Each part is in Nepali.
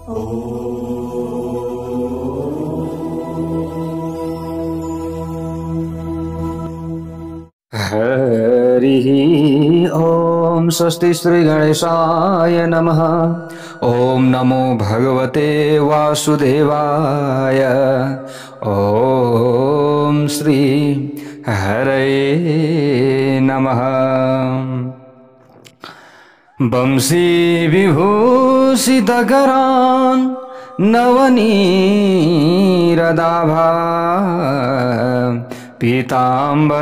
हरिः ॐ स्वस्ति श्री गणेशाय नमः। ॐ नमो भगवते वासुदेवाय। ॐ श्री हरये नमः। वंशी विभूषितकरान् नवनीरदाभा पीताम्बराधरुणबिम्ब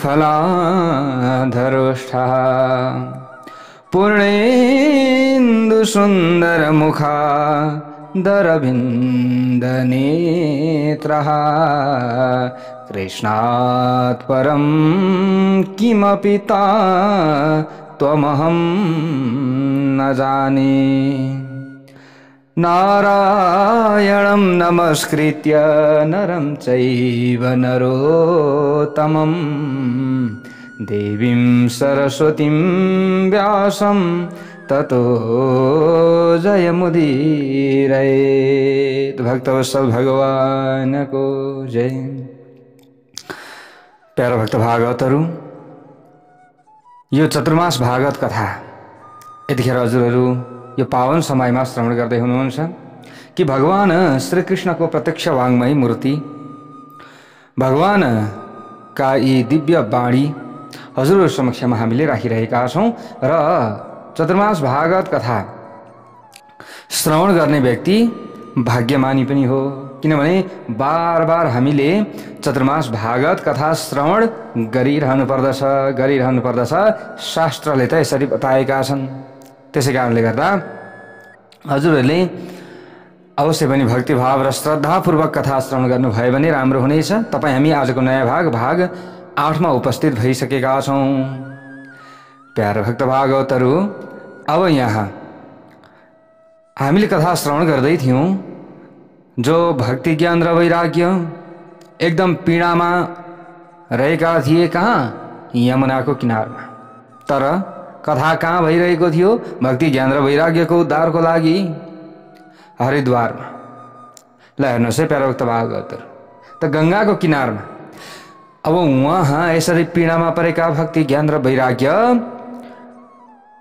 फलाधरुष्ठः पूर्णेन्दुसुन्दरमुखा दरविन्दनेत्रः कृष्णात् परं किमपि त्वमहं न जाने। नारायणं नमस्कृत्य नरं चैव नरोत्तमं देवीं सरस्वतीं व्यासं ततो जयमुदीरयेत्। भक्तवत्सल भगवान को जय। प्यारा भक्त भागवतहरू, यो चतुर्मास भागवत कथा यतिखेर हजुरहरू यो पावन समयमा श्रवण गर्दै हुनुहुन्छ कि भगवान श्री कृष्णको प्रत्यक्ष वाङ्मय मूर्ति भगवानका यी दिव्य वाणी हजुरहरू समक्षमा हामीले राखिरहेका छौं र चतुर्मास भागवत कथा श्रवण गर्ने व्यक्ति भाग्यमानी पनि हो, किनभने बार बार हामीले चतुर्मास भागवत कथा श्रवण गरिरहनु पर्दछ। शास्त्रले त यसरी बताएका छन्। त्यसै कारणले गर्दा हजुरहरूले अवश्य पनि भक्तिभाव र श्रद्धापूर्वक कथा श्रवण गर्नुभयो भने राम्रो हुनेछ। तपाईँ हामी आजको नयाँ भाग 8 मा उपस्थित भइसकेका छौं। प्यारा भक्त भागवतहरू, अब यहाँ हामीले कथा श्रवण गर्दै थियौं जो भक्ति ज्ञान र वैराग्य एकदम पीडामा रहेका थिए। कहाँ? यमुनाको किनारमा। तर कथा कहाँ भइरहेको थियो? भक्ति ज्ञान र वैराग्यको उद्धारको लागि हरिद्वारमा। ल हेर्नुहोस् है प्यारा भक्त भागवतहरू, त गंगाको किनारमा अब वहाँ यसरी पीडामा परेका भक्ति ज्ञान र वैराग्य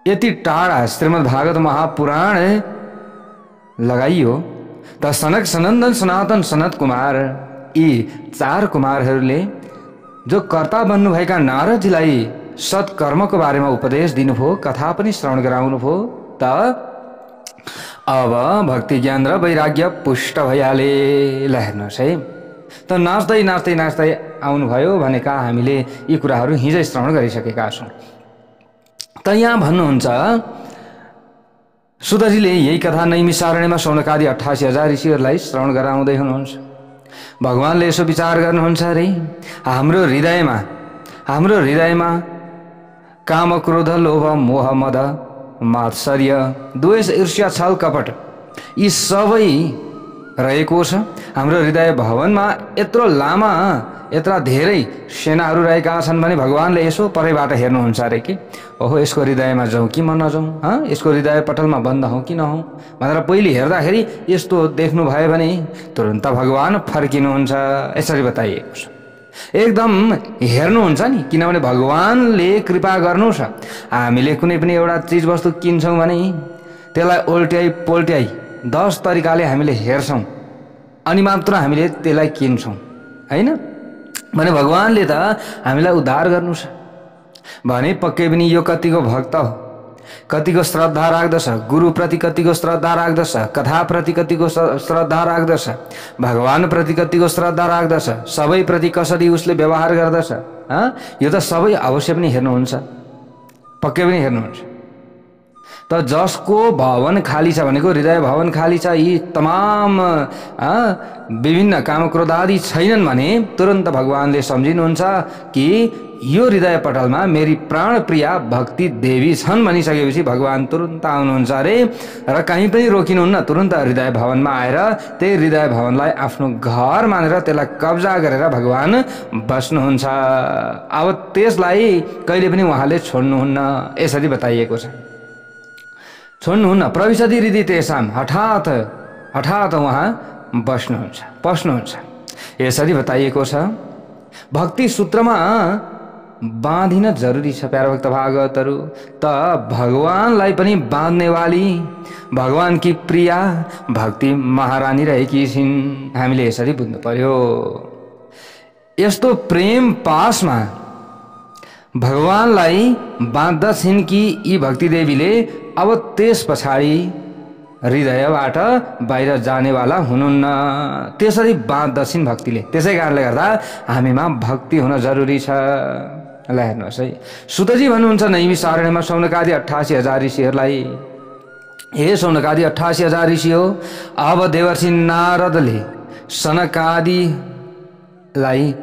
यति टाढा श्रीमद् भागवत महापुराण लगाइयो त सनक सनन्दन सनातन सनत कुमार यी 4 कुमारहरूले जो कर्ता बन्नुभएका नारदजीलाई सत्कर्मको बारेमा उपदेश दिनुभयो, कथा पनि श्रवण गराउनुभयो। त अब भक्ति ज्ञान र वैराग्य पुष्ट भइहाले। ल हेर्नुहोस् है, त नाच्दै नाच्दै नाच्दै आउनुभयो भनेका हामीले यी कुराहरू हिजै श्रवण गरिसकेका छौं। त यहाँ भन्नुहुन्छ सुतजीले यही कथा नैमिषारण्यमा शौनकादि 88,000 ऋषिहरूलाई श्रवण गराउँदै हुनुहुन्छ। भगवानले यसो विचार गर्नुहुन्छ अरे हाम्रो हृदयमा काम क्रोध लोभ मोह मद मात्सर्य द्वेष ईर्ष्या छल कपट यी सबै रहेको छ। हाम्रो हृदय भवनमा यत्रो लामा यत्रा धेरै सेनाहरू रहेका छन् भने भगवानले यसो परैबाट हेर्नुहुन्छ अरे कि ओहो यसको हृदयमा जाउँ कि म नजाउँ, यसको हृदय पटलमा बन्द हौँ कि नहौँ भनेर पहिले हेर्दाखेरि यस्तो देख्नु भयो भने तुरन्त भगवान फर्किनुहुन्छ। यसरी बताइएको छ। एकदम हेर्नुहुन्छ नि, किनभने भगवानले कृपा गर्नु छ। हामीले कुनै पनि एउटा चीज वस्तु किन्छौँ भने त्यसलाई उल्ट्याई पोल्ट्याई 10 तरिकाले हामीले हेर्छौँ अनि मात्र हामीले त्यसलाई किन्छौँ, हैन? भने भगवानले त हामीलाई उद्धार गर्नु छ भने पक्कै पनि यो कतिको भक्त हो, कतिको श्रद्धा राख्दछ, गुरुप्रति कतिको श्रद्धा राख्दछ, कथाप्रति कतिको श्रद्धा राख्दछ, भगवानप्रति कतिको श्रद्धा राख्दछ, सबैप्रति कसरी उसले व्यवहार गर्दछ, यो त सबै अवश्य पनि हेर्नुहुन्छ, पक्कै पनि हेर्नुहुन्छ। त जसको भवन खाली छ भनेको हृदय भवन खाली छ, यी तमाम विभिन्न काम क्रोध आदि छैनन् भने तुरन्त भगवानले सम्झिनुहुन्छ कि यो हृदय पटलमा मेरी प्राण प्रिया भक्ति देवी छन् भनिसकेपछि भगवान तुरन्त आउनुहुन्छ अरे र कहीँ पनि रोकिनुहुन्न। तुरन्त हृदय भवनमा आएर त्यही हृदय भवनलाई आफ्नो घर मानेर त्यसलाई कब्जा गरेर भगवान बस्नुहुन्छ। अब त्यसलाई कहिले पनि उहाँले छोड्नुहुन्न, यसरी बताइएको छ। छोड्नुहुन्न। प्रविशति हृदय तेषां हठात हठात उहाँ बस्नुहुन्छ पस्नुहुन्छ। यसरी बताइएको छ। भक्ति सूत्रमा बाँधिन जरुरी छ प्यारा भक्त भागवतहरू। त भगवानलाई पनि बाँध्नेवाली भगवानकी प्रिया भक्ति महारानी रहेकी छिन्। हामीले यसरी बुझ्नु पर्यो। यस्तो प्रेम पासमा भगवानलाई बाँध्दछिन् कि यी भक्ति देवीले अब त्यस पछाडि हृदयबाट बाहिर जानेवाला हुनुहुन्न। त्यसरी बाँध्दछिन् भक्तिले। त्यसै कारणले गर्दा हामीमा भक्ति हुन जरुरी छ। ल हेर्नुहोस् है, सुतजी भन्नुहुन्छ नैमी सारणीमा सौनकादि 88,000 ऋषिहरूलाई, हे सौनकादि 88,000 ऋषि हो, अब देवर्षि नारदले सनकादिलाई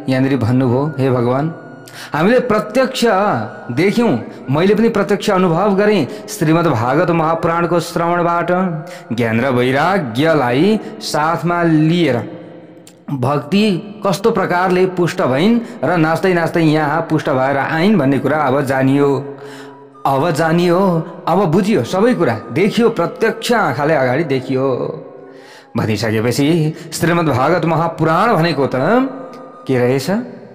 यहाँनिर भन्नुभयो, हे भगवान हामीले प्रत्यक्ष देख्यौं, मैले पनि प्रत्यक्ष अनुभव गरेँ श्रीमद् भागवत महापुराणको श्रवणबाट ज्ञान र वैराग्यलाई साथमा लिएर भक्ति कस्तो प्रकारले पुष्ट भइन् र नाच्दै नाच्दै यहाँ पुष्ट भएर आइन् भन्ने कुरा अब जानियो। अब बुझियो, सबै कुरा देखियो, प्रत्यक्ष आँखाले अगाडि देखियो। भनिसकेपछि श्रीमद् भागवत महापुराण भनेको त के रहेछ?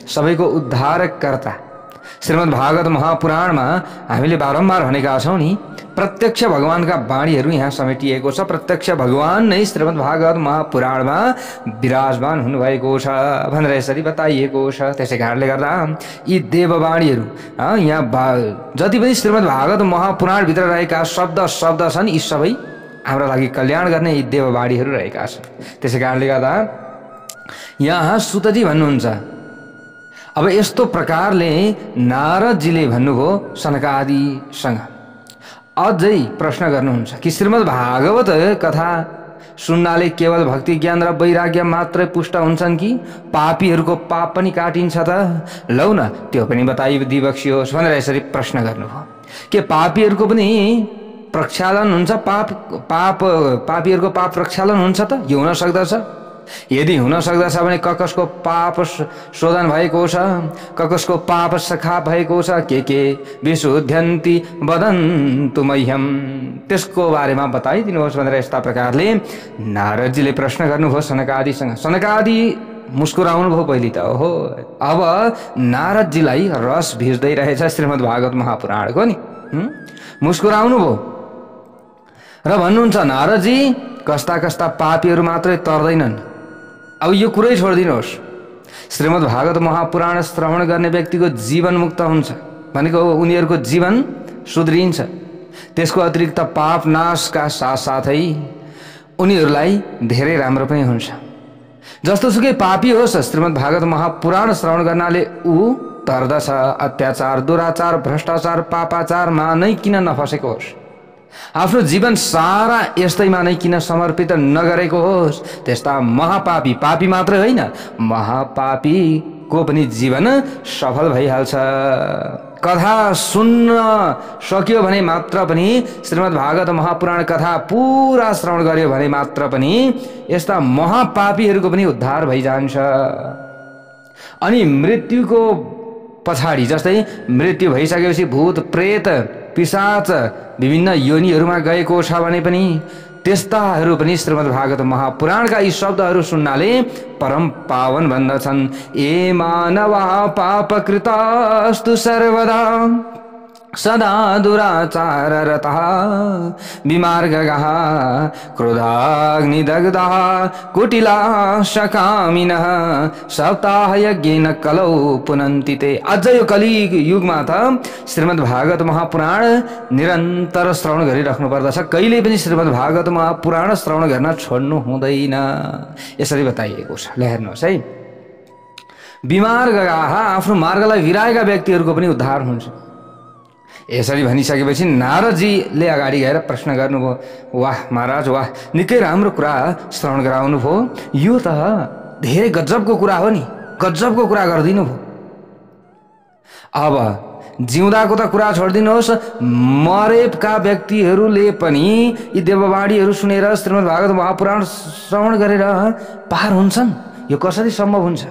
सबैको उद्धारकर्ता। श्रीमद् भागवत महापुराणमा हामीले बारम्बार भनेका छौं नि, प्रत्यक्ष भगवानका वाणीहरू यहाँ समेटिएको छ। प्रत्यक्ष भगवान नै श्रीमद् भागवत महापुराणमा विराजमान हुनुभएको छ भनेर यसरी बताइएको छ। त्यसै कारणले गर्दा यी देववाणीहरू यहाँ जति पनि श्रीमद् भागवत महापुराणभित्र रहेका शब्द छन्, यी सबै हाम्रो लागि कल्याण गर्ने यी देववाणीहरू रहेका छन्। त्यसै कारणले गर्दा यहाँ सुतजी भन्नुहुन्छ, अब यस्तो प्रकारले नारदजीले भन्नुभयो सनकादिसँग। अझै प्रश्न गर्नुहुन्छ कि श्रीमद् भागवत कथा सुन्नाले केवल भक्ति ज्ञान र वैराग्य मात्रै पुष्ट हुन्छन् कि पापीहरूको पाप पनि काटिन्छ त? लौ न त्यो पनि बताइदिबक्सियोस् भनेर यसरी प्रश्न गर्नुभयो। के पापीहरूको पनि प्रक्षालन हुन्छ? पापीहरूको पाप प्रक्षालन हुन्छ त? यो हुन सक्दछ? यदि हुन सक्दछ भने ककसको पाप शोधन भएको छ, ककसको पाप सखा भएको छ, के विशुद्ध्यन्ति वदन्तु मह्यम, त्यसको बारेमा बताइदिनुहोस् भनेर यस्ता प्रकारले नारदजीले प्रश्न गर्नुभयो सनकादिसँग। सनकादि मुस्कुराउनु भयो पहिले त। ओहो, अब नारदजीलाई रस भिज्दै रहेछ श्रीमद् भागवत महापुराणको नि। मुस्कुराउनु भयो र भन्नुहुन्छ, नारदजी कस्ता कस्ता पापीहरू मात्रै तर्दैनन्। अब यो कुरै छोडिदिनुहोस्, श्रीमद् भागवत महापुराण श्रवण गर्ने व्यक्तिको जीवन मुक्त हुन्छ भनेको उनीहरूको जीवन सुध्रिन्छ। त्यसको अतिरिक्त पाप नाशका साथसाथै उनीहरूलाई धेरै राम्रो पनि हुन्छ। जस्तोसुकै पापी होस्, श्रीमद् भागवत महापुराण श्रवण गर्नाले ऊ तर्दछ। अत्याचार, दुराचार, भ्रष्टाचार, पापाचारमा नै किन नफसेको होस्, आफ्नो जीवन सारा यस्तैमा नै किन समर्पित नगरेको होस्, त्यस्ता महापापी, पापी मात्रै होइन महापापीको पनि जीवन सफल भइहाल्छ। कथा सुन्न सक्यो भने मात्र पनि, श्रीमद् भागवत महापुराण कथा पुरा श्रवण गर्यो भने मात्र पनि यस्ता महापापीहरूको पनि उद्धार भइजान्छ। अनि मृत्युको पछाडि, जस्तै मृत्यु भइसकेपछि भूत प्रेत पिशाच विभिन्न योनिहरूमा गएको छ भने पनि त्यस्ताहरू पनि श्रीमद् भागवत महापुराणका यी शब्दहरू सुन्नाले परम पावन भन्दछन्। ए मानवा पापकृतास्तु सर्वदा सदा दुराचार रतः विमार्गगः क्रोधाग्निदग्धः कुटिलाः कामिनः सप्ताहयज्ञेन कलौ पुनन्ति ते। अझ यो कलि युगमा त श्रीमद् भागवत महापुराण निरन्तर श्रवण गरिराख्नु पर्दछ। कहिले पनि श्रीमद् भागवत महापुराण श्रवण गर्न छोड्नु हुँदैन, यसरी बताइएको छ। ल हेर्नुहोस् है, विमार्गगः आफ्नो मार्गलाई विराएका व्यक्तिहरूको पनि उद्धार हुन्छ। यसरी भनिसकेपछि नारदजीले अगाडि गएर प्रश्न गर्नुभयो, वाह महाराज वाह, निकै राम्रो कुरा श्रवण गराउनु भयो, यो त धेरै गजबको कुरा हो नि, गजबको कुरा गरिदिनु भयो। अब जिउँदाको त कुरा छोडिदिनुहोस्, मरेका व्यक्तिहरूले पनि यी देववाणीहरू सुनेर श्रीमद् भागवत महापुराण श्रवण गरेर पार हुन्छन्। यो कसरी सम्भव हुन्छ?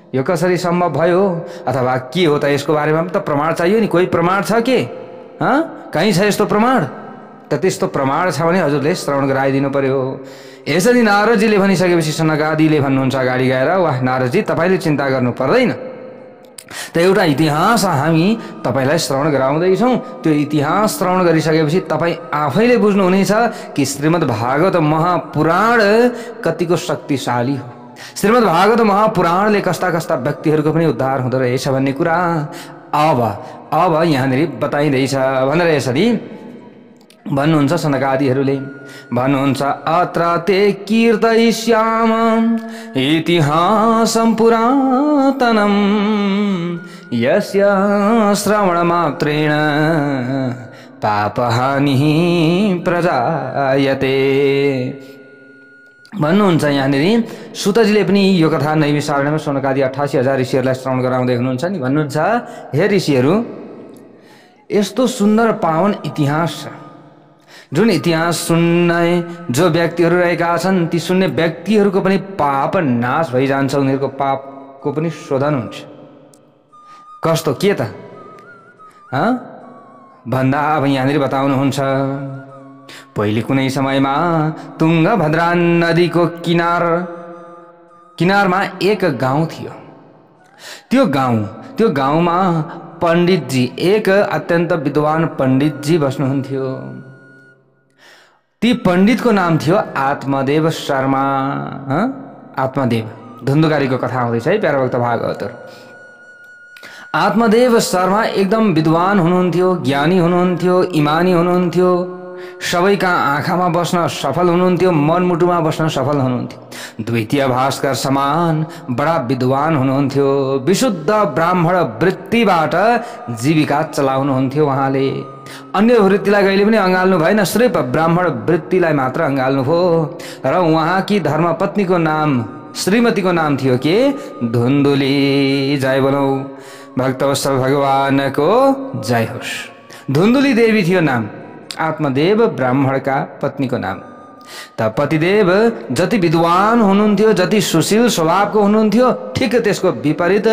यो कसरी सम्भव भयो अथवा के हो त? यसको बारेमा त प्रमाण चाहियो नि। कोही प्रमाण छ के? कहीँ छ यस्तो प्रमाण? त्यस्तो प्रमाण छ भने हजुरले श्रवण गराइदिनु पर्यो। यसरी नारदजीले भनिसकेपछि सनकादिले भन्नुहुन्छ अगाडि गएर, वाह नारदजी तपाईँले चिन्ता गर्नु पर्दैन, त एउटा इतिहास हामी तपाईँलाई श्रवण गराउँदैछौँ। त्यो इतिहास श्रवण गरिसकेपछि तपाईँ आफैले बुझ्नुहुनेछ कि श्रीमद् भागवत महापुराण कतिको शक्तिशाली हो। श्रीमद् भागवत महापुराणले कस्ता कस्ता व्यक्तिहरूको पनि उद्धार हुँदो रहेछ भन्ने कुरा अब यहाँनिर बताइँदैछ भनेर यसरी भन्नुहुन्छ सनकादिहरूले। भन्नुहुन्छ अत्र ते कीर्तयिष्याम इतिहासं पुरातनं यस्य श्रवणमात्रेण पापहानिः प्रजायते। भन्नुहुन्छ यहाँनिर सुतजीले पनि यो कथा नैमिषारण्यमा सनकादि 88,000 ऋषिहरूलाई श्रवण गराउँदै हुनुहुन्छ नि। भन्नुहुन्छ हे ऋषिहरू, यस्तो सुन्दर पावन इतिहास छ, जुन इतिहास सुन्ने जो व्यक्तिहरू रहेका छन् ती सुन्ने व्यक्तिहरूको पनि पाप नाश भइजान्छ, उनीहरूको पापको पनि शोधन हुन्छ। कस्तो के त भन्दा अब यहाँनिर बताउनुहुन्छ, पहिले कुनै समयमा तुङ्गभद्रा नदीको किनारमा एक गाउँ थियो। त्यो गाउँमा पण्डितजी, एक अत्यन्त विद्वान पण्डितजी बस्नुहुन्थ्यो। ती पण्डितको नाम थियो आत्मदेव शर्मा। आत्मदेव धुन्धुकारीको कथा आउँदैछ है प्यारा भक्त भागवतहरु। आत्मदेव शर्मा एकदम विद्वान हुनुहुन्थ्यो, ज्ञानी हुनुहुन्थ्यो, इमानी हुनुहुन्थ्यो, सबैका आँखामा बस्न सफल हुनुहुन्थ्यो, मनमुटुमा बस्न सफल हुनुहुन्थ्यो। द्वितीय भास्कर समान बडा विद्वान हुनुहुन्थ्यो। विशुद्ध ब्राह्मण वृत्तिबाट जीविका चलाउनुहुन्थ्यो उहाँले। अन्य वृत्तिलाई कहिले पनि अँगाल्नु भएन, सिर्फ ब्राह्मण वृत्तिलाई मात्र अँगाल्नु भयो। र उहाँकी धर्मपत्नीको नाम, श्रीमतीको नाम थियो के धुन्धुली। जय बोलौ भक्तवत्सल भगवानको जय होस्। धुन्धुली देवी थियो नाम, आत्मदेव ब्राह्मणका पत्नीको नाम। त पतिदेव जति विद्वान हुनुहुन्थ्यो, जति सुशील स्वभावको हुनुहुन्थ्यो, ठिक त्यसको विपरीत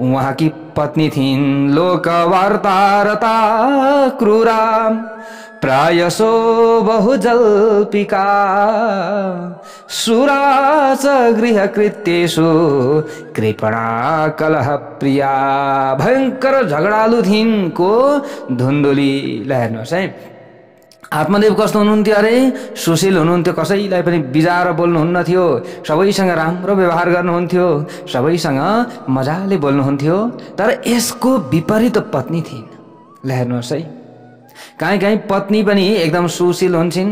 उहाँकी पत्नी थिइन् लोकवार्तारता क्रूरा प्रायसो बहुजल्पिका सुराच गृहकृत्येषु कृपणा कलह प्रिया। भयंकर झगडालु थिइन् को धुन्धुली। हेर्नुहोस् है, आत्मदेव कस्तो हुनुहुन्थ्यो अरे, सुशील हुनुहुन्थ्यो, कसैलाई पनि बिजाएर बोल्नुहुन्न थियो, सबैसँग राम्रो व्यवहार गर्नुहुन्थ्यो, सबैसँग मजाले बोल्नुहुन्थ्यो। तर यसको विपरीत पत्नी थिइन्। हेर्नुहोस् है, कहीँ पत्नी पनि एकदम सुशील हुन्छन्,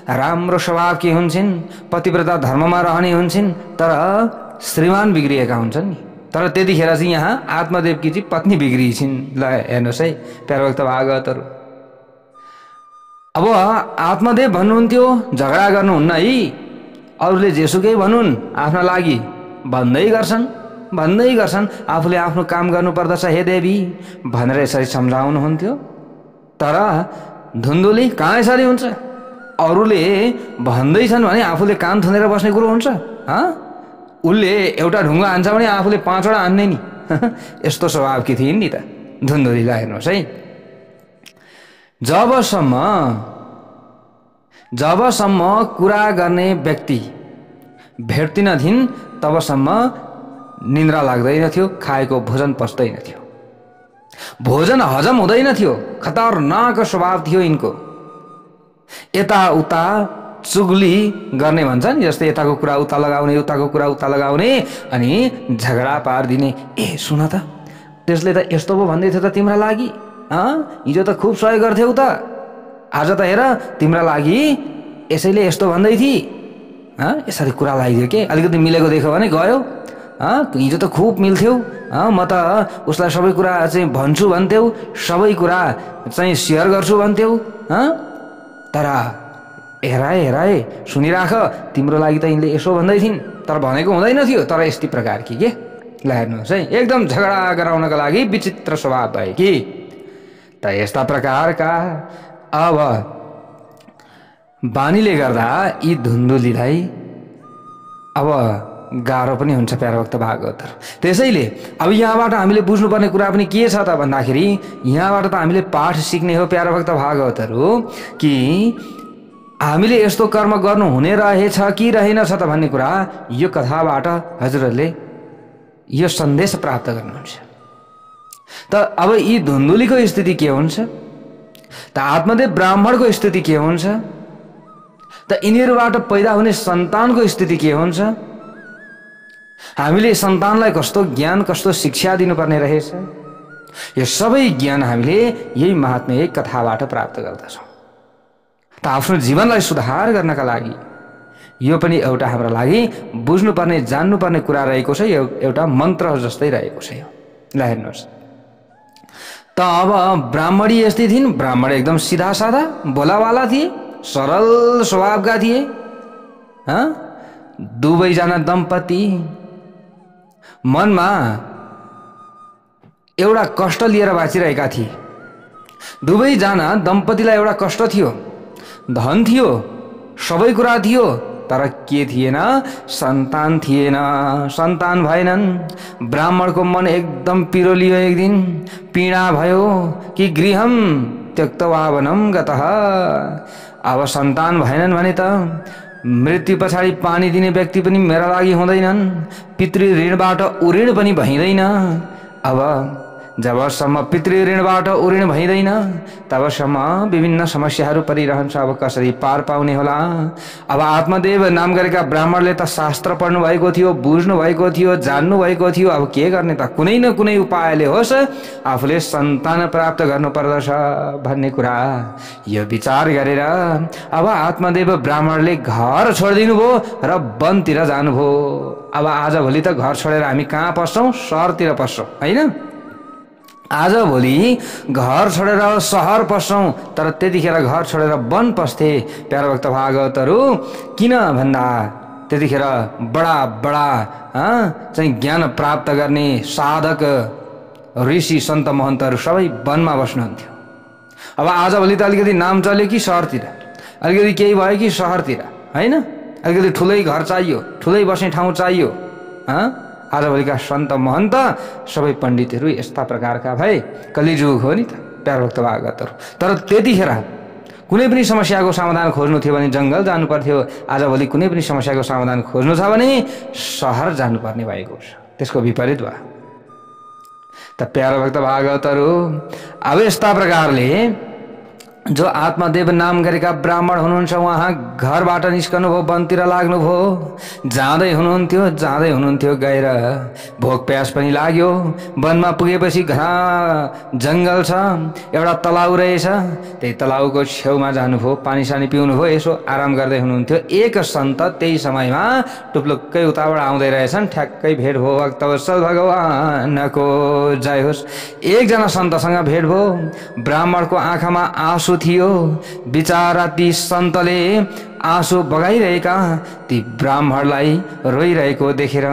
राम्रो स्वभावकी हुन्छन्, पतिव्रता धर्ममा रहने हुन्छन्, तर श्रीमान बिग्रिएका हुन्छन् नि। तर त्यतिखेर चाहिँ यहाँ आत्मदेवकी चाहिँ पत्नी बिग्रिन्छन्। ल हेर्नुहोस् है प्यारा भक्त भागवतहरु। अब आत्मदेव भन्नुहुन्थ्यो झगडा गर्नुहुन्न है, अरूले जेसुकै भनुन् आफ्ना लागि भन्दै गर्छन्, आफूले आफ्नो काम गर्नुपर्दछ हे देवी भनेर यसरी सम्झाउनुहुन्थ्यो। तर धुन्धुली कहाँ यसरी हुन्छ, अरूले भन्दैछन् भने आफूले कान थुनेर बस्ने कुरो हुन्छ? उसले एउटा ढुङ्गा हान्छ भने आफूले 5 वटा हान्ने नि। यस्तो स्वभावकी थिइन् नि त धुन्धुलीलाई। हेर्नुहोस् है, जबसम्म कुरा गर्ने व्यक्ति भेट्दिन थिइन् तबसम्म निन्द्रा लाग्दैन थियो, खाएको भोजन पच्दैन थियो, भोजन हजम हुँदैन थियो। खतरनाक स्वभाव थियो यिनको। यताउता चुगली गर्ने भन्छ नि, जस्तै यताको कुरा उता लगाउने, उताको कुरा उता लगाउने, अनि झगडा पारिदिने। ए सुन त, त्यसले त यस्तो पो भन्दै थियो त तिम्रा लागि, हिजो त खुब सहयोग गर्थ्यौ त, आज त हेर तिम्रा लागि यसैले यस्तो भन्दै थिए। यसरी कुरा लगाइदियो के, अलिकति मिलेको देख्यो भने गयो। हिजो त खुब मिल्थ्यौ, म त उसलाई सबै कुरा चाहिँ भन्छु भन्थ्यौ, सबै कुरा चाहिँ सेयर गर्छु भन्थ्यौ। तर हेराए सुनिराख, तिम्रो लागि त यिनले यसो भन्दै थिइन्, तर भनेको हुँदैन थियो। तर यस्तै प्रकारकी के। ल हेर्नुहोस् है, एकदम झगडा गराउनका लागि विचित्र स्वभाव भए कि। त यस्ता प्रकारका अब बानीले गर्दा यी धुन्धुलीलाई अब गाह्रो पनि हुन्छ प्यारा भक्त भागवतहरू। त्यसैले अब यहाँबाट हामीले बुझ्नुपर्ने कुरा पनि के छ त भन्दाखेरि यहाँबाट त हामीले पाठ सिक्ने हो प्यारा भक्त भागवतहरू कि हामीले यस्तो कर्म गर्नु हुने रहेछ कि रहेनछ त भन्ने कुरा यो कथाबाट हजुरहरूले यो सन्देश प्राप्त गर्नुहुन्छ। त अब यी धुन्धुलीको स्थिति के हुन्छ त आत्मदेव ब्राह्मणको स्थिति के हुन्छ त यिनीहरूबाट पैदा हुने सन्तानको स्थिति के हुन्छ, हामीले सन्तानलाई कस्तो ज्ञान कस्तो शिक्षा दिनुपर्ने रहेछ, यो सबै ज्ञान हामीले यही महात्म्य कथाबाट प्राप्त गर्दछौँ। त आफ्नो जीवनलाई सुधार गर्नका लागि यो पनि एउटा हाम्रो लागि बुझ्नुपर्ने जान्नुपर्ने कुरा रहेको छ, यो एउटा मन्त्र जस्तै रहेको छ। ल हेर्नुहोस् त अब ब्राह्मणी यस्तै थिइन्, ब्राह्मण एकदम सिधा साधा बोलावाला थिए, सरल स्वभावका थिए। दुवैजना दम्पति मनमा एउटा कष्ट लिएर बाँचिरहेका थिए। दुवैजना दम्पतिलाई एउटा कष्ट थियो, धन थियो, सबै कुरा थियो, तर के थिएन, सन्तान थिएन, सन्तान भएनन्। ब्राह्मणको मन एकदम पिरोलियो, एक दिन पीडा भयो कि गृहम त्यक्त्वा वनं गतः। अब सन्तान भएनन् भने त मृत्यु पछाडि पानी दिने व्यक्ति पनि मेरा लागि हुँदैनन्, पितृ ऋणबाट उऋण पनि भइँदैन। अब जबसम्म पितृ ऋणबाट उऋण भइँदैन तबसम्म विभिन्न समस्याहरू परिरहन्छ। अब कसरी पार पाउने होला। अब आत्मदेव नाम गरेका ब्राह्मणले त शास्त्र पढ्नु भएको थियो, बुझ्नु भएको थियो, जान्नु भएको थियो। अब के गर्ने त, कुनै न कुनै उपायले होस् आफूले सन्तान प्राप्त गर्नु पर्दछ भन्ने कुरा यो विचार गरेर अब आत्मदेव ब्राह्मणले घर छोडिदिनु भयो र वनतिर जानुभयो। अब आजभोलि त घर छोडेर हामी कहाँ पस्छौँ, सहरतिर पस्छौँ होइन। आजभोलि घर छोडेर सहर पस्छौँ, तर त्यतिखेर घर छोडेर वन पस्थे प्यारा भक्त भागवतहरू। किन भन्दा त्यतिखेर बडा बडा चाहिँ ज्ञान प्राप्त गर्ने साधक ऋषि सन्त महन्तहरू सबै वनमा बस्नुहुन्थ्यो। अब आजभोलि त अलिकति नाम चल्यो कि सहरतिर, अलिकति केही भयो कि सहरतिर होइन, अलिकति ठुलै घर चाहियो, ठुलै बस्ने ठाउँ चाहियो। आजभोलिका सन्त महन्त सबै पण्डितहरू यस्ता प्रकारका भए। कलिजुग हो नि त प्यारा भक्त भागवतहरू। तर त्यतिखेर कुनै पनि समस्याको समाधान खोज्नु थियो भने जङ्गल जानु पर्थ्यो, आजभोलि कुनै पनि समस्याको समाधान खोज्नु छ भने सहर जानुपर्ने भएको छ। त्यसको विपरीत भयो। त प्यारा भक्त भागवतहरू अब यस्ता प्रकारले जो आत्मदेव नाम गरेका ब्राह्मण हुनुहुन्छ उहाँ घरबाट निस्कनु भयो, वनतिर लाग्नुभयो। जाँदै हुनुहुन्थ्यो गएर भोक प्यास पनि लाग्यो। वनमा पुगेपछि घना जङ्गल छ, एउटा तलाउ रहेछ, त्यही तलाउको छेउमा जानुभयो, पानी सानी पिउनुभयो, यसो आराम गर्दै हुनुहुन्थ्यो। एक सन्त त्यही समयमा टुप्लुक्कै उताबाट आउँदै रहेछन्, ठ्याक्कै भेट भयो। भक्तवत्सल भगवानको जय होस्। एकजना सन्तसँग भेट भयो। ब्राह्मणको आँखामा आँसु थियो। बिचारा ती सन्तले आँसु बगाइरहेका ती ब्राह्मणलाई रोइरहेको देखेर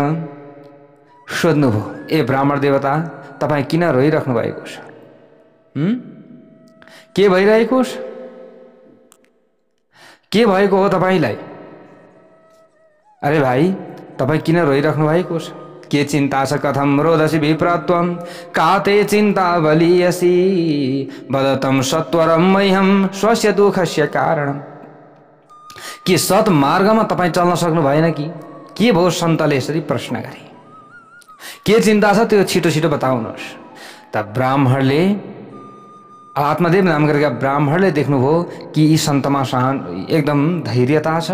सोध्नुभयो, ए ब्राह्मण देवता तपाईँ किन रोइराख्नु भएको छ, के भइरहेको छ, के भएको हो तपाईँलाई? अरे भाइ तपाईँ किन रोइराख्नु भएको छ, के चिन्ता छ, कथम रोदसी विप्रत्वम काते चिन्ता बलियसी वदतम सत्वरम मह्यम स्वस्य दुःखस्य कारणम। के सत् मार्गमा तपाईँ चल्न सक्नु भएन कि के भयो? सन्तले यसरी प्रश्न गरे। के चिन्ता छ त्यो छिटो छिटो बताउनुहोस्। त ब्राह्मणले आत्मदेव नाम गरेका ब्राह्मणले देख्नुभयो कि यी सन्तमा एकदम धैर्यता छ।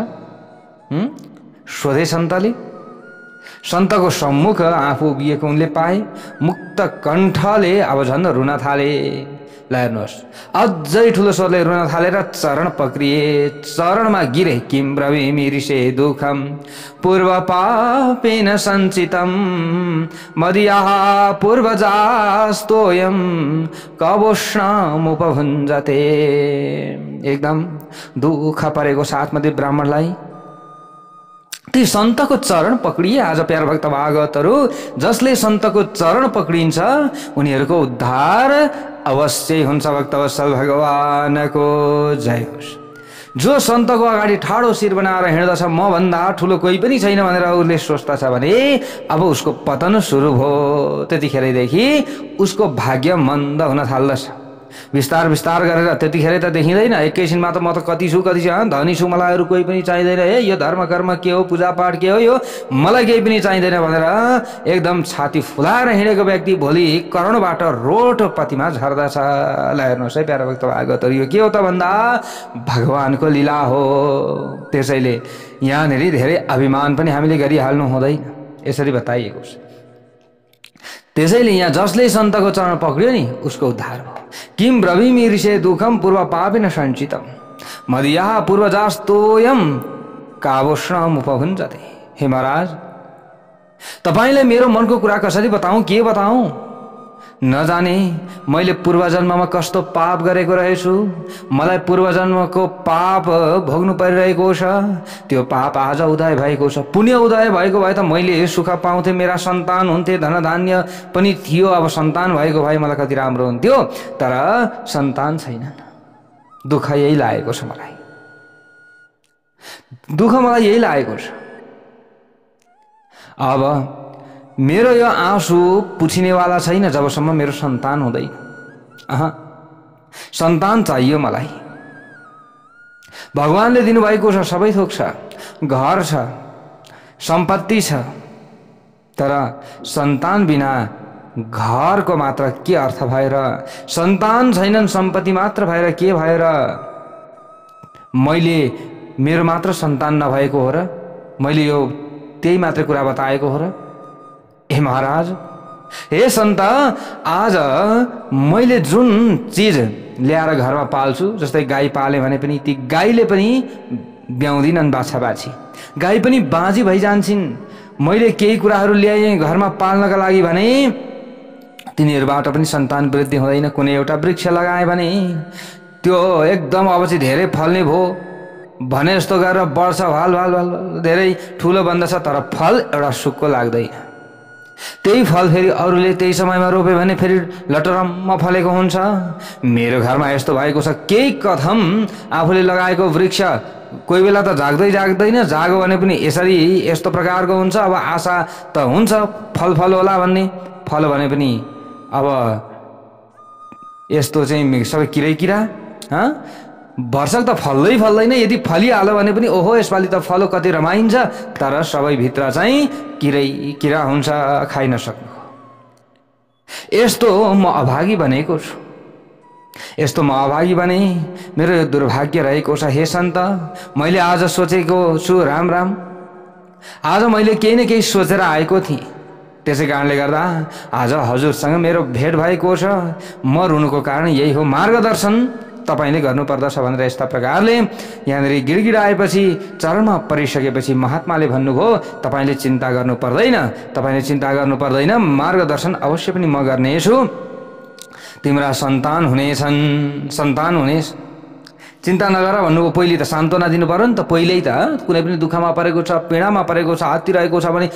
सोधे सन्तले, सन्तको सम्मुख आफू उभिएको उनले पाए। मुक्त कण्ठले अब झन् रुन थाले। ल हेर्नुहोस्, अझै ठुलो स्वरले रुन थालेर चरण पक्रिए, चरणमा गिरे। किम ब्रवीमि ऋषे दुःखम पूर्व पापेन सञ्चितम मदियाः पूर्वजास्तोयम कवोष्णमुपभुञ्जते। एकदम दुःख परेको छ आत्मदेव ब्राह्मणलाई। ती सन्तको चरण पक्रिए। आज प्यारा भक्त भागवतहरू जसले सन्तको चरण पक्रिन्छ उनीहरूको उद्धार अवश्य हुन्छ। भक्तवत्सल भगवानको जय होस्। जो सन्तको अगाडि ठाडो शिर बनाएर हिँड्दछ म भन्दा ठुलो कोही पनि छैन भनेर उसले सोच्दछ भने अब उसको पतन सुरु भयो। त्यतिखेरैदेखि उसको भाग्य मन्द हुन थाल्दछ। विस्तार विस्तार गरेर त्यतिखेरै त देखिँदैन, एकैछिनमा त म त कति छु धनी छु, मलाई अरू कोही पनि चाहिँदैन, हे यो धर्म कर्म के हो, पूजापाठ के हो, यो मलाई केही पनि चाहिँदैन भनेर एकदम छाती फुलाएर हिँडेको व्यक्ति भोलि करोडबाट रोडपतिमा झर्दछ। ल हेर्नुहोस् है प्यारा भक्त भागवतहरू, यो के हो त भन्दा भगवानको लीला हो। त्यसैले यहाँनिर धेरै अभिमान पनि हामीले गरिहाल्नु हुँदैन, यसरी बताइएको छ। त्यसैले यहाँ जसले सन्तको चरण पक्रियो नि उसको उद्धार भयो। किम ब्रवीमि ऋषे दुःखम पूर्व पापिन सञ्चितम मदियाः पूर्वजास्तोयम कावोष्णम उपभुञ्जते। हे महाराज, तपाईलाई मेरो मनको कुरा कसरी बताऊं, के बताऊं? नजाने मैले पूर्वजन्ममा कस्तो पाप गरेको रहेछु, मलाई पूर्वजन्मको पाप भोग्नु परिरहेको छ। त्यो पाप आज उदय भएको छ, पुण्य उदय भएको भए त मैले सुख पाउँथे, मेरा सन्तान हुन्थे, धनधान्य पनि थियो। अब सन्तान भएको भए मलाई कति राम्रो हुन्थ्यो, तर सन्तान छैन। दुःख यही लागेको छ मलाई, दुःख मलाई यही लागेको छ। अब मेरो यो आँसु पुछिनेवाला छैन जबसम्म मेरो सन्तान हुँदैन। सन्तान चाहियो मलाई। भगवानले दिनुभएको छ, सबै थोक छ, घर छ, सम्पत्ति छ, तर सन्तान बिना घरको मात्र के अर्थ भएर, सन्तान छैनन् सम्पत्ति मात्र भएर के भएर मैले मेरो मात्र सन्तान नभएको हो र? मैले यो त्यही मात्र कुरा बताएको हो र? हे महाराज, हे सन्त, आज मैले जुन चीज ल्याएर घरमा पाल्छु, जस्तै गाई पाले भने पनि ती गाईले पनि ब्याउँदिनन् बाछा बाछी, गाई पनि बाँझी भइजान्छन्। मैले केही कुराहरू ल्याएँ घरमा पाल्नका लागि भने तिनीहरूबाट पनि सन्तान वृद्धि हुँदैन। कुनै एउटा वृक्ष लगाएँ भने त्यो एकदम अब चाहिँ धेरै फल्ने भयो भने जस्तो गरेर बढ्छ, भाल भाल भाल धेरै ठुलो बन्दछ, तर फल एउटा सुक्को लाग्दैन। त्यही फल फेरि अरूले त्यही समयमा रोप्यो भने फेरि लटरम्म फलेको हुन्छ। मेरो घरमा यस्तो भएको छ, केही कथम आफूले लगाएको वृक्ष कोही बेला त जाग्दै जाग्दैन, जाग्यो भने पनि यसरी यस्तो प्रकारको हुन्छ। अब आशा त हुन्छ फल होला भन्ने, फल भने पनि अब यस्तो चाहिँ सबै किरै किरा, भर्सक त फल्दै फल्दैन। यदि फलिहाल्यो भने पनि ओहो यसपालि त फलो कति रमाइन्छ, तर सबै भित्र चाहिँ किरै किरा हुन्छ, खाइ नसक्नु। यस्तो म अभागी बनेको छु, यस्तो म अभागी बने, मेरो यो दुर्भाग्य रहेको छ। हे सन्त, मैले आज सोचेको छु राम राम, आज मैले केही न केही सोचेर आएको थिएँ, त्यसै कारणले गर्दा आज हजुरसँग मेरो भेट भएको छ। म रुनुको कारण यही हो, मार्गदर्शन तपाईले गर्नुपर्दछ भनेर यस्ता प्रकारले यहाँनिर गिडगिडाएपछि चरणमा परिसकेपछि महात्माले भन्नुभयो, तपाईले चिन्ता गर्नु पर्दैन, तपाईले चिन्ता गर्नु पर्दैन, मार्गदर्शन अवश्य पनि म गर्नेछु। तिम्रा सन्तान हुनेछन्, सन्तान हुनेछ, चिन्ता नगर भन्नुभयो। पहिले त सान्त्वना दिनु पर्यो नि त। पहिल्यै त कुनै पनि दुःखमा परेको छ, पीडामा परेको छ, हत्तिरहेको छ भने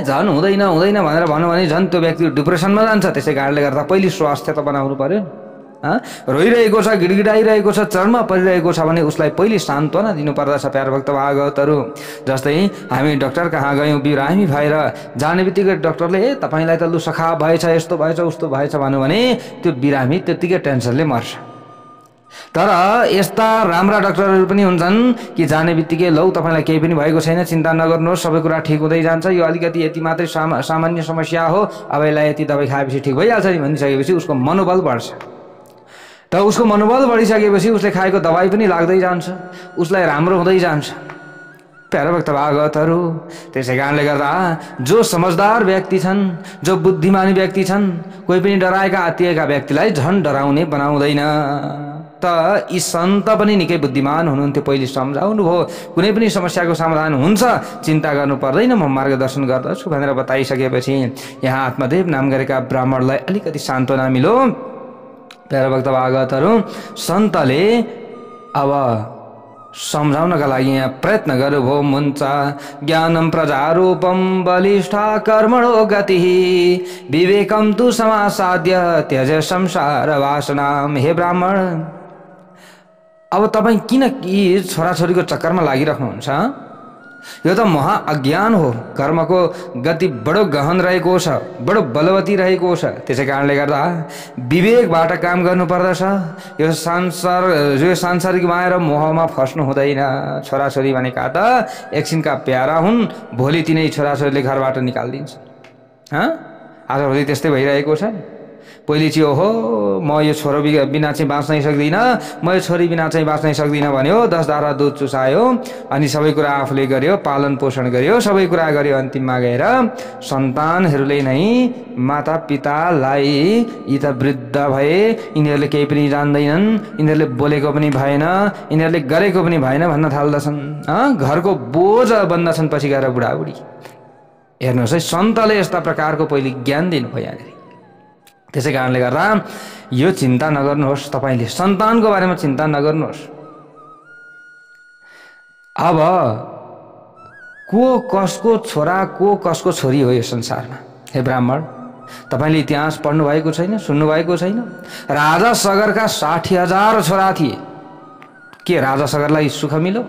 झन् हुँदैन हुँदैन भनेर भन्यो भने झन् त्यो व्यक्ति डिप्रेसनमा जान्छ। त्यसै कारणले गर्दा पहिले स्वास्थ्य त बनाउनु पर्यो। रोइरहेको छ, गिडगिडाइरहेको छ, चरणमा परिरहेको छ भने उसलाई पहिले सान्त्वना दिनुपर्दछ। प्यार भक्त भागवतहरू, जस्तै हामी डाक्टर कहाँ गयौँ, बिरामी भएर जाने बित्तिकै डाक्टरले तपाईँलाई त लु सखा भएछ, यस्तो भएछ, उस्तो भएछ भन्यो भने त्यो बिरामी त्यत्तिकै टेन्सनले मर्छ। तर यस्ता राम्रा डाक्टरहरू पनि हुन्छन् कि जाने बित्तिकै लौ तपाईँलाई केही पनि भएको छैन, चिन्ता नगर्नुहोस्, सबै कुरा ठिक हुँदै जान्छ, यो अलिकति यति मात्रै सामान्य समस्या हो, अब यसलाई यति दबाई खाएपछि ठिक भइहाल्छ नि भनिसकेपछि उसको मनोबल बढ्छ। त उसको मनोबल बढिसकेपछि उसले खाएको दबाई पनि लाग्दै जान्छ, उसलाई राम्रो हुँदै जान्छ। प्यारा भक्त भागवतहरू, त्यसै कारणले गर्दा जो समझदार व्यक्ति छन्, जो बुद्धिमानी व्यक्ति छन्, कोही पनि डराएका आत्तिएका व्यक्तिलाई झन् डराउने बनाउँदैन। त यी सन्त पनि निकै बुद्धिमान हुनुहुन्थ्यो, पहिले सम्झाउनु भयो, कुनै पनि समस्याको समाधान हुन्छ, चिन्ता गर्नु पर्दैन, म मार्गदर्शन गर्दछु भनेर बताइसकेपछि यहाँ आत्मदेव नाम गरेका ब्राह्मणलाई अलिकति सान्त्वना मिल्यो। प्यारा भक्त भागवतहरू, सन्तले अब सम्झाउनका लागि यहाँ प्रयत्न गर्नुभयो। मुञ्च ज्ञानम प्रजारूपम बलिष्ठा कर्मणो गति विवेकम तु समासाद्य त्यज संसार वासनाम। हे ब्राह्मण, अब तपाईँ किन यी छोराछोरीको चक्करमा लागिराख्नुहुन्छ? यो त महा अज्ञान हो। कर्मको गति बडो गहन रहेको छ, बडो बलवती रहेको छ। त्यसै कारणले गर्दा विवेकबाट काम गर्नुपर्दछ। यो सांसारिक माया र मोहमा फस्नु हुँदैन। छोराछोरी भनेका त एकछिनका प्यारा हुन्, भोलि तिनै छोराछोरीले घरबाट निकालिदिन्छ। आजभोलि त्यस्तै भइरहेको छ। पहिले चाहिँ ओहो म यो छोरो बिना चाहिँ बाँच्नै सक्दिनँ, म यो छोरी बिना चाहिँ बाँच्नै सक्दिनँ भन्यो, 10 धारा दुध चुसायो, अनि सबै कुरा आफूले गर्यो, पालन पोषण गर्यो, सबै कुरा गर्यो। अन्तिममा गएर सन्तानहरूले नै मातापितालाई यी त वृद्ध भए, यिनीहरूले केही पनि जान्दैनन्, यिनीहरूले बोलेको पनि भएन, यिनीहरूले गरेको पनि भएन भन्न थाल्दछन्। घरको बोझ बन्दछन् पछि गएर बुढाबुढी। हेर्नुहोस् है, सन्तले यस्ता प्रकारको पहिले ज्ञान दिनुभयो यहाँनिर। त्यसै कारणले गर्दा यो चिन्ता नगर्नुहोस्, तपाईले सन्तानको बारेमा चिन्ता नगर्नुहोस्। अब को कसको छोरा, को कसको छोरी हो यो संसारमा? हे ब्राह्मण, तपाईले इतिहास पढ्नु भएको छैन, सुन्नु भएको छैन? राजा सगरका 60,000 छोरा थिए। के राजा सगरलाई सुख मिल्यो?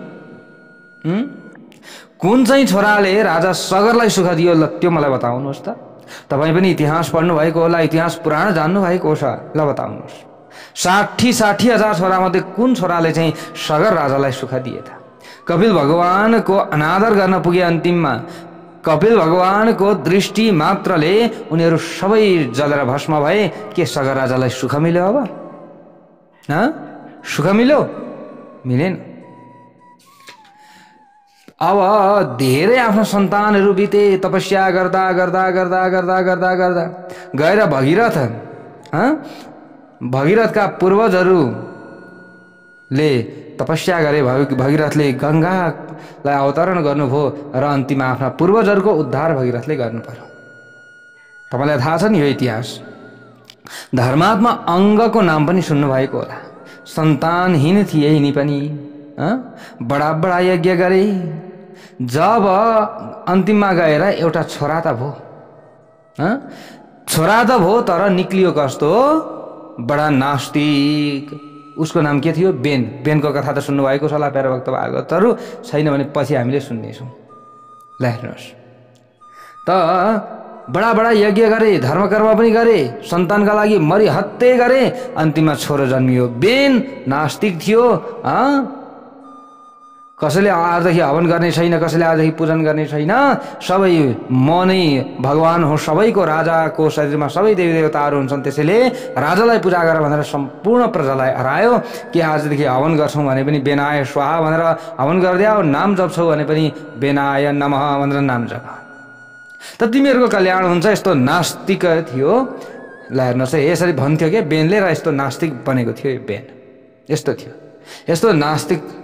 कुन चाहिँ छोराले राजा सगरलाई सुख दियो? ल त्यो मलाई बताउनुहोस् त। तपाईं पनि इतिहास पढ्नु भएको होला, इतिहास पुराण जान्नु भएको छ, ल बताउनुहोस्। 60,000 छोरामध्ये कुन छोराले चाहिँ सगर राजालाई सुख दिए त? कपिल भगवानको अनादर गर्न पुगे। अन्तिममा कपिल भगवानको दृष्टि मात्रले उनीहरू सबै जलेर भस्म भए। के सगर राजालाई सुख मिल्यो? अब सुख मिल्यो? मिलेन। अब धेरै आफ्नो सन्तानहरू बिते, तपस्या गर्दा गर्दा गर्दा गर्दा गर्दा गर्दा गएर भगीरथका पूर्वजहरूले तपस्या गरे। भगीरथले गङ्गालाई अवतरण गर्नुभयो र अन्तिममा आफ्ना पूर्वजहरूको उद्धार भगीरथले गर्नु पर्यो। तपाईँलाई थाहा छ नि यो इतिहास। धर्मात्मा अङ्गको नाम पनि सुन्नुभएको होला। सन्तानहीन थिए यिनी पनि, बडा बडा यज्ञ गरे। जब अन्तिममा गएर एउटा छोरा त भयो, छोरा त भयो, तर निक्लियो कस्तो? बडा नास्तिक। उसको नाम के थियो? बेन। बेनको कथा त सुन्नुभएको छ होला प्यारो भक्त भागवतहरू, छैन भने पछि हामीले सुन्नेछौँ। ल हेर्नुहोस् त, बडा बडा यज्ञ गरे, धर्मकर्म पनि गरे, सन्तानका लागि मरिहत्ते गरे। अन्तिममा छोरो जन्मियो। बेन नास्तिक थियो। कसैले आजदेखि हवन गर्ने छैन, कसैले आजदेखि पूजन गर्ने छैन, सबै म नै भगवान हो, सबैको राजाको शरीरमा सबै देवी देवताहरू हुन्छन्, त्यसैले राजालाई पूजा गर भनेर सम्पूर्ण प्रजालाई हरायो। कि आजदेखि हवन गर्छौँ भने पनि बेनाय स्वाहा भनेर हवन गरिदियो, नाम जप्छौ भने पनि बेनाय नमः भनेर नाम जप, त तिमीहरूको कल्याण हुन्छ। यस्तो नास्तिक थियो। ल हेर्नुहोस् है, यसरी भन्थ्यो कि बेनले, र यस्तो नास्तिक बनेको थियो यो बेन। यस्तो थियो। यस्तो नास्तिक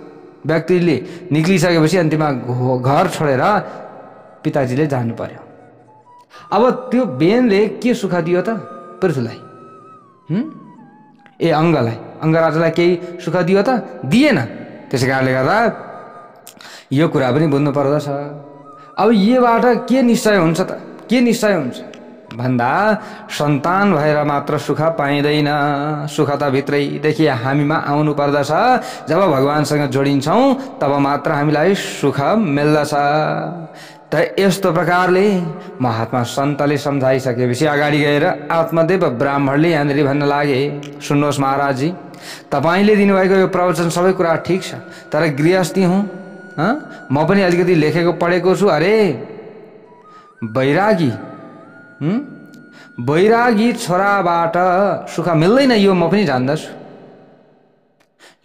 व्यक्तिले निक्लिसकेपछि अन्तिममा घर छोडेर पिताजीले जानु पर्यो। अब त्यो बेनले के सुख दियो त पृथ्वीलाई? अङ्गलाई, अङ्गराजालाई केही सुख दियो त? दिएन। त्यसै कारणले गर्दा यो कुरा पनि बुझ्नु पर्दछ। अब योबाट के निश्चय हुन्छ त? के निश्चय हुन्छ भन्दा सन्तान भएर मात्र सुख पाइँदैन। सुख त भित्रैदेखि हामीमा आउनु पर्दछ। जब भगवानसँग जोडिन्छौँ तब मात्र हामीलाई सुख मिल्दछ। त यस्तो प्रकारले महात्मा सन्तले सम्झाइसकेपछि अगाडि गएर आत्मदेव ब्राह्मणले यहाँनिर भन्न लागे, सुन्नुहोस् महाराजजी, तपाईँले दिनुभएको यो प्रवचन सबै कुरा ठिक छ, तर गृहस्थी हुँ, म पनि अलिकति लेखेको पढेको छु। अरे बैरागी छोराबाट सुख मिल्दैन, यो म पनि जान्दछु,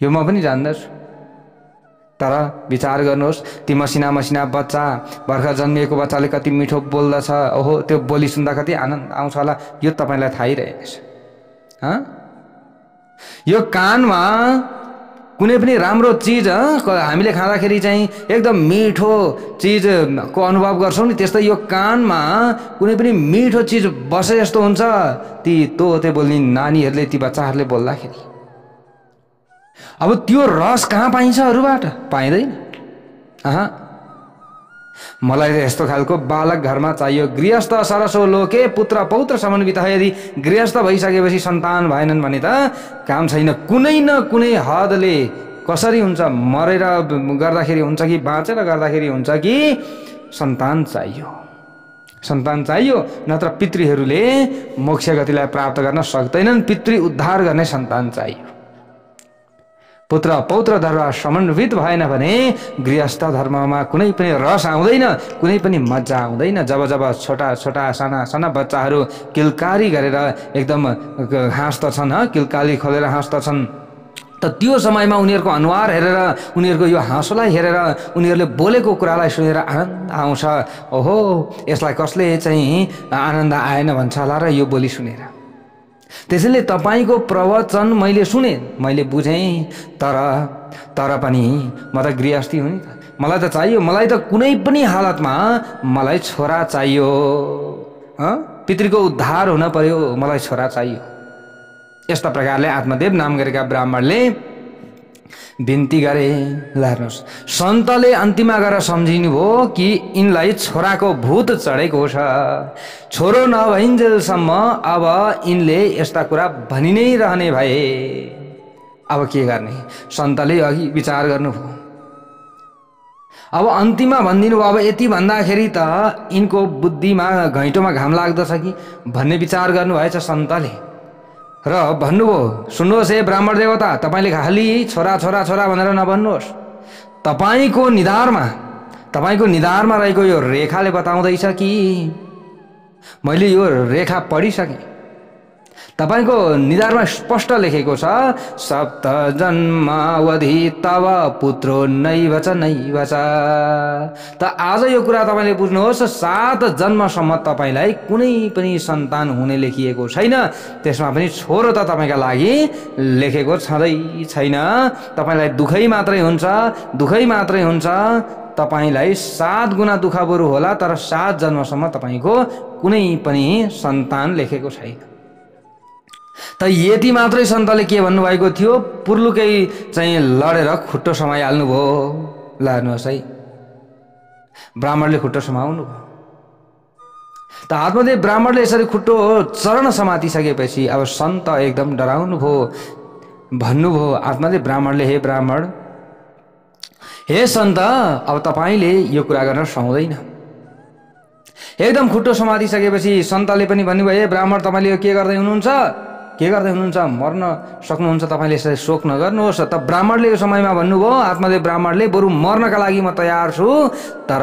यो म पनि जान्दछु। तर विचार गर्नुहोस्, ती मसिना मसिना बच्चा, भर्खर जन्मिएको बच्चाले कति मिठो बोल्दछ, ओहो त्यो बोली सुन्दा कति आनन्द आउँछ होला, यो तपाईँलाई थाहै रहेछ। यो कानमा कुनै पनि राम्रो चिज हामीले खाँदाखेरि चाहिँ एकदम मिठो चिजको अनुभव गर्छौँ नि, त्यस्तै यो कानमा कुनै पनि मिठो चिज बसे जस्तो हुन्छ ती तोते बोल्ने नानीहरूले, ती बच्चाहरूले बोल्दाखेरि। अब त्यो रस कहाँ पाइन्छ? अरूबाट पाइँदैन। मलाई यस्तो खालको बालक घरमा चाहियो। गृहस्थ सरसो लोके पुत्र पौत्र समन्वित। यदि गृहस्थ भइसकेपछि सन्तान भएनन् भने त काम छैन। कुनै न कुनै हदले कसरी हुन्छ, मरेर गर्दाखेरि हुन्छ कि बाँचेर गर्दाखेरि हुन्छ कि सन्तान चाहियो, सन्तान चाहियो, नत्र पितृहरूले मोक्ष गतिलाई प्राप्त गर्न सक्दैनन्। पितृ उद्धार गर्ने सन्तान चाहियो। पुत्र पौत्र धर्म समन्वित भएन भने गृहस्थ धर्ममा कुनै पनि रस आउँदैन, कुनै पनि मजा आउँदैन। जब जब छोटा छोटा साना साना बच्चाहरू किलकारी गरेर एकदम हाँस्दछन्, किलकारी खोलेर हाँस्दछन्, त त्यो समयमा उनीहरूको अनुहार हेरेर, उनीहरूको यो हाँसोलाई हेरेर, उनीहरूले बोलेको कुरालाई सुनेर आनन्द आउँछ। ओहो, यसलाई कसले चाहिँ आनन्द आएन भन्छ होला र यो बोली सुनेर। त्यसैले तपाईँको प्रवचन मैले सुने, मैले बुझेँ, तर पनि म त गृहस्थी हुँ नि त, मलाई त चाहियो, मलाई त कुनै पनि हालतमा मलाई छोरा चाहियो। पितृको उद्धार हुन पर्यो, मलाई छोरा चाहियो। यस्ता प्रकारले आत्मदेव नाम गरेका ब्राह्मणले बिन्ती गरे। हेर्नुहोस्, सन्तले अन्तिममा गएर सम्झिनु भयो कि यिनलाई छोराको भूत चढेको छ। छोरो नभइन्जेलसम्म अब यिनले यस्ता कुरा भनि नै रहने भए। अब के गर्ने? सन्तले अघि विचार गर्नुभयो। अब अन्तिममा भनिदिनु भयो, अब यति भन्दाखेरि त यिनको बुद्धिमा घैँटोमा घाम लाग्दछ कि भन्ने विचार गर्नुभएछ सन्तले। र भन्नुभयो, सुन्नुहोस् हे ब्राह्मण देवता, तपाईँले खालि छोरा छोरा छोरा भनेर नभन्नुहोस्। तपाईँको निधारमा रहेको यो रेखाले बताउँदैछ कि मैले यो रेखा पढिसकेँ। तपाईको निधारमा स्पष्ट लेखेको छ, सप्त जन्मावधि तव पुत्रो नैव च नैव च। त आज यो कुरा तपाईले बुझ्नुहोस्, 7 जन्मसम्म तपाईलाई कुनै पनि सन्तान हुने लेखिएको छैन। त्यसमा पनि छोरो त तपाईका लागि लेखेको छँदै छैन। तपाईलाई दुखै मात्रै हुन्छ। तपाईलाई 7 गुना दुःख बरु होला, तर 7 जन्मसम्म तपाईको कुनै पनि सन्तान लेखेको छैन। त यति मात्रै सन्तले के भन्नुभएको थियो, पुर्लुकै चाहिँ लडेर खुट्टो समाइहाल्नु भयो। ल हेर्नुहोस् है, ब्राह्मणले खुट्टो समाउनु भयो। त आत्मदेव ब्राह्मणले यसरी खुट्टो चरण समातिसकेपछि अब सन्त एकदम डराउनु भयो। भन्नुभयो आत्मदेव ब्राह्मणले, हे ब्राह्मण, हे सन्त, अब तपाईले यो कुरा गर्न सक्दैन। एकदम खुट्टो समातिसकेपछि सन्तले पनि भन्नुभयो, हे ब्राह्मण, तपाईले यो के गर्दै हुनुहुन्छ? मर्न सक्नुहुन्छ, तपाईले यसरी शोक नगर्नुहोस्। त ब्राह्मणले यो समयमा भन्नुभयो, आत्मदेव ब्राह्मणले, बरु मर्नका लागि म तयार छु, तर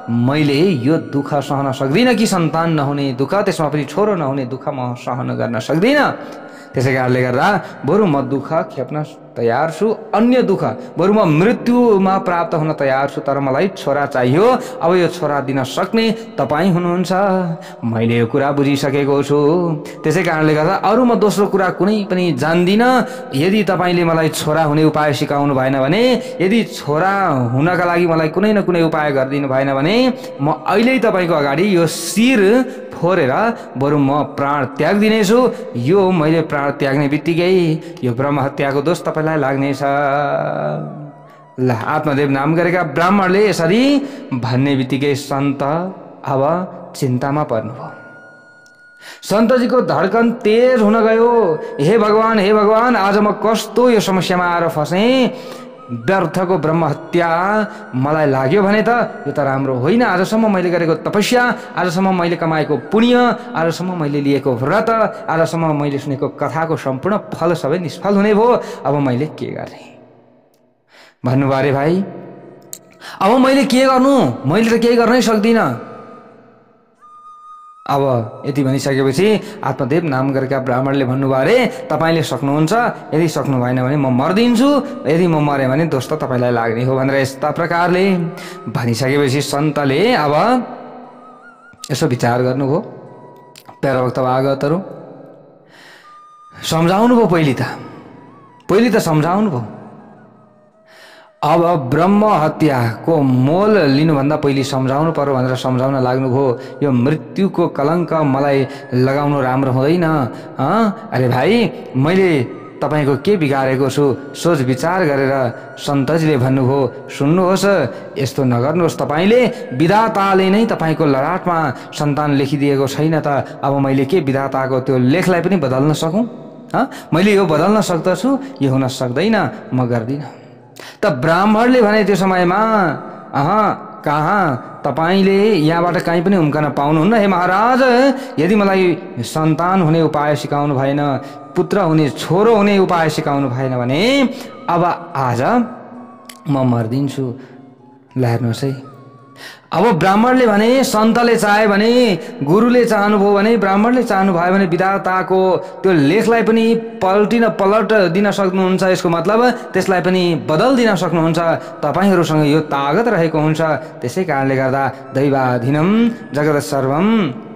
मैले यो दुःख सहन सक्दिनँ कि सन्तान नहुने दुःख, त्यसमा पनि छोरो नहुने दुःख म सहन गर्न सक्दिनँ। त्यसै कारणले गर्दा बरु म दुःख खेप्न तयार छु, अन्य दुःख, बरु म मृत्युमा प्राप्त हुन तयार छु, तर मलाई छोरा चाहियो। अब यो छोरा दिन सक्ने तपाईँ हुनुहुन्छ। मैले यो कुरा बुझिसकेको छु। त्यसै कारणले गर्दा अरू म दोस्रो कुरा कुनै पनि जान्दिनँ। यदि तपाईँले मलाई छोरा हुने उपाय सिकाउनु भएन भने, यदि छोरा हुनका लागि मलाई कुनै न कुनै उपाय गरिदिनु भएन भने, म अहिले तपाईँको अगाडि यो शिर फोरेर बरु म प्राण त्याग दिनेछु। यो मैले प्राण त्याग्ने बित्तिकै यो ब्रह्म हत्याको दोष तपाईलाई लाग्नेछ। ल, आत्मदेव नाम गरेका ब्राह्मणले यसरी भन्ने बित्तिकै सन्त अब चिन्तामा पर्नुभयो। सन्तजीको धड्कन तेज हुन गयो। हे भगवान, आज म कस्तो यो समस्यामा आएर फसेँ। व्यर्थको ब्रह्म हत्या मलाई लाग्यो भने त यो त राम्रो होइन। आजसम्म मैले गरेको तपस्या, आजसम्म मैले कमाएको पुण्य, आजसम्म मैले लिएको व्रत, आजसम्म मैले सुनेको कथाको सम्पूर्ण फल सबै निष्फल हुने भयो। अब मैले के गर्ने भन्नुभयो। अरे भाइ, अब मैले के गर्नु? मैले त केही गर्नै सक्दिनँ। अब यति भनिसकेपछि आत्मदेव नाम गरेका ब्राह्मणले भन्नुभयो, अरे तपाईले सक्नुहुन्छ, यदि सक्नु भएन भने म मर्दिन्छु, यदि म मरेँ भने दोष त तपाईलाई लाग्ने हो भनेर यस्ता प्रकारले भनिसकेपछि सन्तले अब यसो विचार गर्नुभयो। प्यारोभक्त भागवतहरू सम्झाउनु भयो। पहिले त सम्झाउनु भयो। अब ब्रह्म हत्याको मोल लिनुभन्दा पहिले सम्झाउनु पर्यो भनेर सम्झाउन लाग्नुभयो। यो मृत्युको कलङ्क मलाई लगाउनु राम्रो हुँदैन। अरे भाइ, मैले तपाईको के बिगारेको छु? सोच विचार गरेर सन्तजीले भन्नुभयो, सुन्नुहोस्, यस्तो नगर्नुहोस्। तपाईले विधाताले नै तपाईको ललाटमा सन्तान लेखिदिएको छैन त अब मैले के विधाताको त्यो लेखलाई पनि बदल्न सकौँ? मैले यो बदल्न सक्दछु? यो हुन सक्दैन, म गर्दिनँ। त ब्राह्मणले भने त्यो समयमा कहाँ तपाईले यहाँबाट कहीँ पनि उम्कन पाउनुहुन्न। हे महाराज, यदि मलाई सन्तान हुने उपाय सिकाउनु भएन, पुत्र हुने, छोरो हुने उपाय सिकाउनु भएन भने अब आज म मर्दिन्छु। ल हेर्नुहोस् है, अब ब्राह्मणले भने, सन्तले चाहे भने, गुरुले चाहनुभयो भने, ब्राह्मणले चाहनुभयो भने विधाताको त्यो लेखलाई पनि पलट दिन सक्नुहुन्छ। यसको मतलब त्यसलाई पनि बदलिदिन सक्नुहुन्छ। तपाईहरुसँग यो तागत रहेको हुन्छ। त्यसै कारणले गर्दा दैवाधीनम जगत सर्वम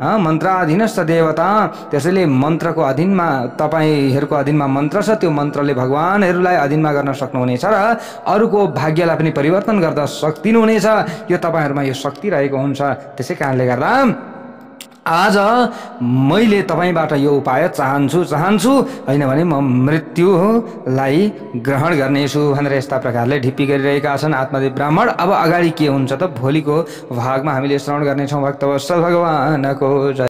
मन्त्राधीनस्थ देवता। त्यसैले मन्त्रको अधीनमा, तपाईहरुको अधीनमा मन्त्र छ, त्यो मन्त्रले भगवानहरुलाई अधीनमा गर्न सक्नुहुनेछ र अरूको भाग्यलाई पनि परिवर्तन गर्न सक्दिनुहुनेछ। यो तपाईहरुमा यो शक्ति रहेको हुन्छ। त्यसै कारणले गर्दा आज मैले तपाईबाट यो उपाय चाहन्छु हैन भने म मृत्युलाई ग्रहण गर्नेछु भनेर यस्ता प्रकारले ढिप्पी गरिरहेका छन् आत्मदेव ब्राह्मण। अब अगाडि के हुन्छ त भोलिको भागमा हामीले श्रवण गर्नेछौँ। भक्तवत्सल भगवानको जय।